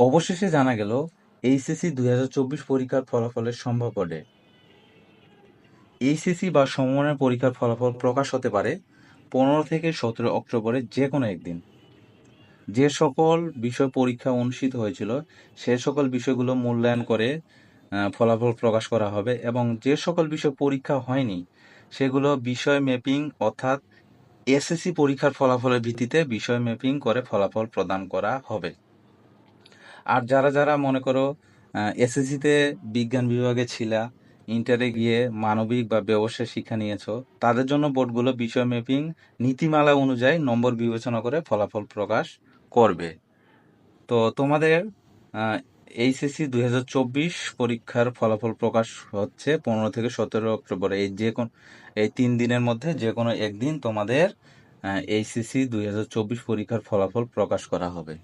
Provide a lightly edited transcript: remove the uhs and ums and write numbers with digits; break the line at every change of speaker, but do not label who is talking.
অবশেষে জানা গেল এইচএসসি 2024 পরীক্ষার ফলাফলের সম্ভাব্য ডেট। এইচএসসি বা সমমানের পরীক্ষার ফলাফল প্রকাশ হতে পারে 15 থেকে 17 অক্টোবরের যে কোনো একদিন। যে সকল বিষয় পরীক্ষা অনুষ্ঠিত হয়েছিল সে সকল বিষয়গুলো মূল্যায়ন করে ফলাফল প্রকাশ করা হবে, এবং যে সকল বিষয় পরীক্ষা হয়নি সেগুলো বিষয় ম্যাপিং অর্থাৎ এসএসসি পরীক্ষার ফলাফলের ভিত্তিতে বিষয় ম্যাপিং করে ফলাফল প্রদান করা হবে। আর যারা যারা মনে করো এসএসসিতে বিজ্ঞান বিভাগে ছিলা, ইন্টারে গিয়ে মানবিক বা ব্যবসায় শিক্ষা নিয়েছো, তাদের জন্য বোর্ডগুলো বিষয় ম্যাপিং নীতিমালা অনুযায়ী নম্বর বিবেচনা করে ফলাফল প্রকাশ করবে। তো তোমাদের এইচএসসি 2024 পরীক্ষার ফলাফল প্রকাশ হচ্ছে 15 থেকে 17 অক্টোবর। এই 3 দিনের মধ্যে যে কোনো একদিন তোমাদের এইচএসসি 2024 পরীক্ষার ফলাফল প্রকাশ করা হবে।